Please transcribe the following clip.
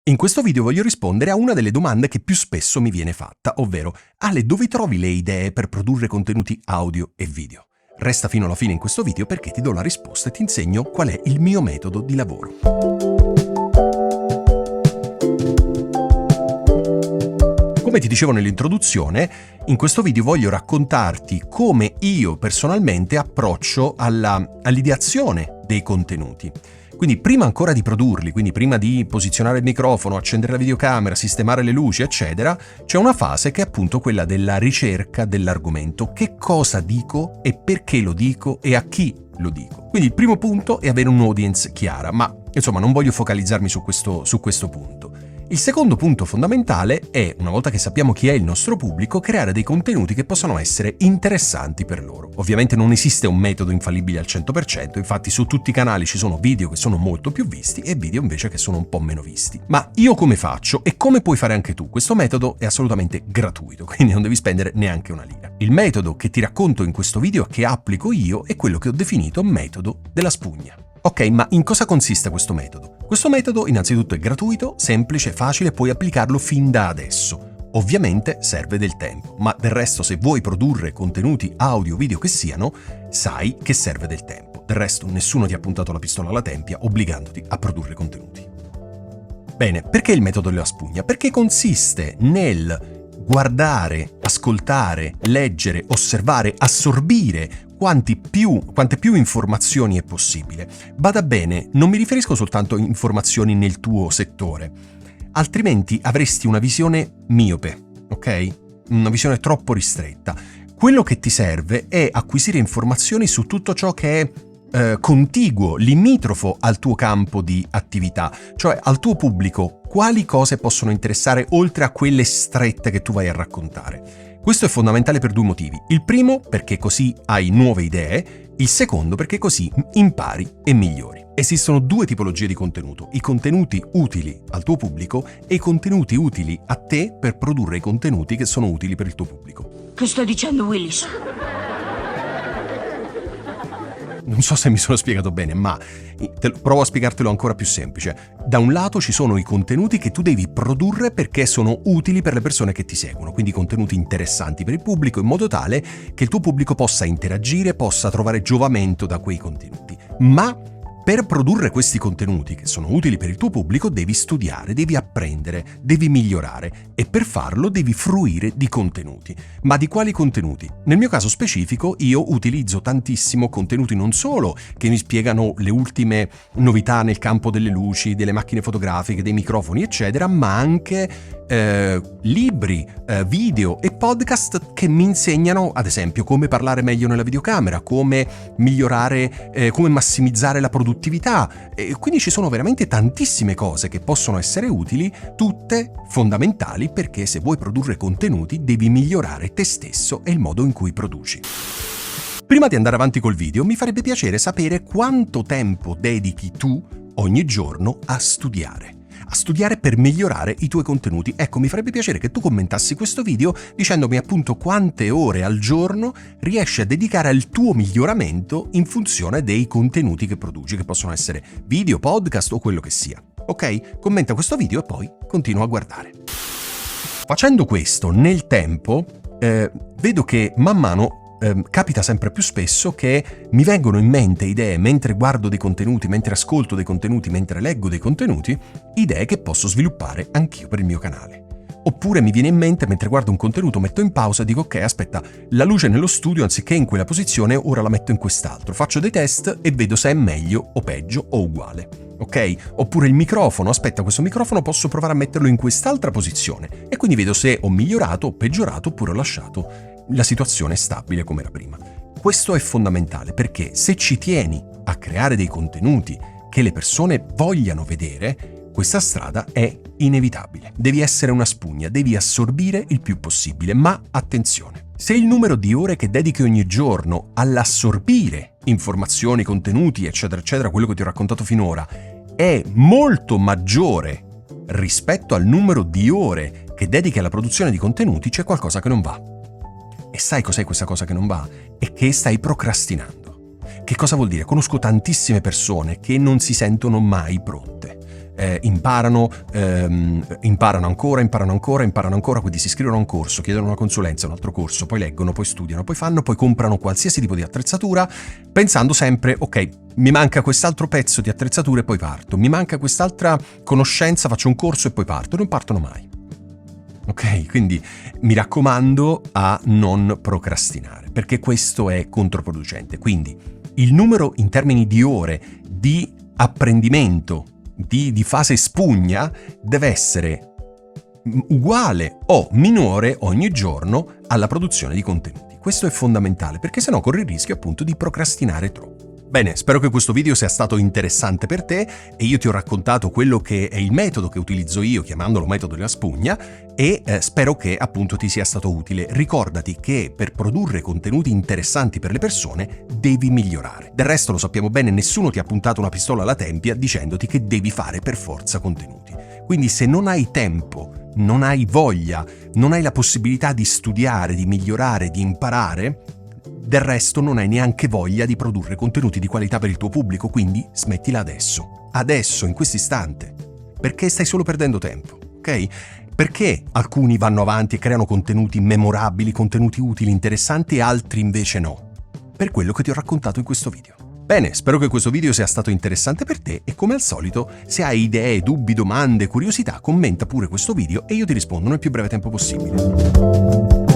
In questo video voglio rispondere a una delle domande che più spesso mi viene fatta, ovvero: Ale, dove trovi le idee per produrre contenuti audio e video? Resta fino alla fine in questo video perché ti do la risposta e ti insegno qual è il mio metodo di lavoro. Come ti dicevo nell'introduzione, in questo video voglio raccontarti come io personalmente approccio all'ideazione dei contenuti. Quindi prima ancora di produrli, quindi prima di posizionare il microfono, accendere la videocamera, sistemare le luci, eccetera, c'è una fase che è appunto quella della ricerca dell'argomento. Che cosa dico e perché lo dico e a chi lo dico. Quindi il primo punto è avere un'audience chiara, ma insomma non voglio focalizzarmi su questo punto. Il secondo punto fondamentale è, una volta che sappiamo chi è il nostro pubblico, creare dei contenuti che possano essere interessanti per loro. Ovviamente non esiste un metodo infallibile al 100%, infatti su tutti i canali ci sono video che sono molto più visti e video invece che sono un po' meno visti. Ma io come faccio e come puoi fare anche tu? Questo metodo è assolutamente gratuito, quindi non devi spendere neanche una lira. Il metodo che ti racconto in questo video, che applico io, è quello che ho definito metodo della spugna. Ok, ma in cosa consiste questo metodo? Questo metodo innanzitutto è gratuito, semplice, facile, puoi applicarlo fin da adesso. Ovviamente serve del tempo, ma del resto se vuoi produrre contenuti audio o video che siano, sai che serve del tempo. Del resto nessuno ti ha puntato la pistola alla tempia obbligandoti a produrre contenuti. Bene, perché il metodo della spugna? Perché consiste nel guardare, ascoltare, leggere, osservare, assorbire quante più informazioni è possibile. Bada bene, non mi riferisco soltanto a informazioni nel tuo settore, altrimenti avresti una visione miope, ok? Una visione troppo ristretta. Quello che ti serve è acquisire informazioni su tutto ciò che è contiguo, limitrofo al tuo campo di attività, cioè al tuo pubblico, quali cose possono interessare oltre a quelle strette che tu vai a raccontare. Questo è fondamentale per due motivi. Il primo, perché così hai nuove idee, il secondo, perché così impari e migliori. Esistono due tipologie di contenuto: i contenuti utili al tuo pubblico e i contenuti utili a te per produrre i contenuti che sono utili per il tuo pubblico. Che stai dicendo, Willis? Non so se mi sono spiegato bene, ma provo a spiegartelo ancora più semplice. Da un lato ci sono i contenuti che tu devi produrre perché sono utili per le persone che ti seguono, quindi contenuti interessanti per il pubblico in modo tale che il tuo pubblico possa interagire, possa trovare giovamento da quei contenuti. Ma per produrre questi contenuti che sono utili per il tuo pubblico devi studiare, devi apprendere, devi migliorare e per farlo devi fruire di contenuti. Ma di quali contenuti? Nel mio caso specifico io utilizzo tantissimo contenuti non solo che mi spiegano le ultime novità nel campo delle luci, delle macchine fotografiche, dei microfoni eccetera, ma anche libri, video e podcast che mi insegnano ad esempio come parlare meglio nella videocamera, come migliorare, come massimizzare la produttività, e quindi ci sono veramente tantissime cose che possono essere utili, tutte fondamentali, perché se vuoi produrre contenuti devi migliorare te stesso e il modo in cui produci. Prima di andare avanti col video mi farebbe piacere sapere quanto tempo dedichi tu ogni giorno a studiare per migliorare i tuoi contenuti. Ecco, mi farebbe piacere che tu commentassi questo video dicendomi appunto quante ore al giorno riesci a dedicare al tuo miglioramento in funzione dei contenuti che produci, che possono essere video, podcast o quello che sia. Ok? Commenta questo video e poi continua a guardare. Facendo questo nel tempo, vedo che man mano capita sempre più spesso che mi vengono in mente idee mentre guardo dei contenuti, mentre ascolto dei contenuti, mentre leggo dei contenuti, idee che posso sviluppare anch'io per il mio canale. Oppure mi viene in mente mentre guardo un contenuto, metto in pausa e dico ok, aspetta, la luce nello studio anziché in quella posizione ora la metto in quest'altro, faccio dei test e vedo se è meglio o peggio o uguale. Ok? Oppure il microfono, aspetta, questo microfono posso provare a metterlo in quest'altra posizione e quindi vedo se ho migliorato o peggiorato oppure ho lasciato la situazione stabile come era prima. Questo è fondamentale perché se ci tieni a creare dei contenuti che le persone vogliano vedere, questa strada è inevitabile. Devi essere una spugna, devi assorbire il più possibile, ma attenzione. Se il numero di ore che dedichi ogni giorno all'assorbire informazioni, contenuti, eccetera, eccetera, quello che ti ho raccontato finora, è molto maggiore rispetto al numero di ore che dedichi alla produzione di contenuti, c'è qualcosa che non va. E sai cos'è questa cosa che non va? È che stai procrastinando. Che cosa vuol dire? Conosco tantissime persone che non si sentono mai pronte. imparano ancora, quindi si iscrivono a un corso, chiedono una consulenza, un altro corso, poi leggono, poi studiano, poi fanno, poi comprano qualsiasi tipo di attrezzatura, pensando sempre, ok, mi manca quest'altro pezzo di attrezzatura e poi parto, mi manca quest'altra conoscenza, faccio un corso e poi parto, non partono mai. Ok, quindi mi raccomando a non procrastinare, perché questo è controproducente. Quindi il numero in termini di ore di apprendimento, di fase spugna, deve essere uguale o minore ogni giorno alla produzione di contenuti. Questo è fondamentale, perché sennò corri il rischio appunto di procrastinare troppo. Bene, spero che questo video sia stato interessante per te e io ti ho raccontato quello che è il metodo che utilizzo io, chiamandolo metodo della spugna, e spero che appunto ti sia stato utile. Ricordati che per produrre contenuti interessanti per le persone devi migliorare. Del resto lo sappiamo bene, nessuno ti ha puntato una pistola alla tempia dicendoti che devi fare per forza contenuti. Quindi se non hai tempo, non hai voglia, non hai la possibilità di studiare, di migliorare, di imparare, del resto non hai neanche voglia di produrre contenuti di qualità per il tuo pubblico, quindi smettila adesso, in questo istante, perché stai solo perdendo tempo, ok? Perché alcuni vanno avanti e creano contenuti memorabili, contenuti utili, interessanti e altri invece no? Per quello che ti ho raccontato in questo video. Bene, spero che questo video sia stato interessante per te e come al solito, se hai idee, dubbi, domande, curiosità, commenta pure questo video e io ti rispondo nel più breve tempo possibile.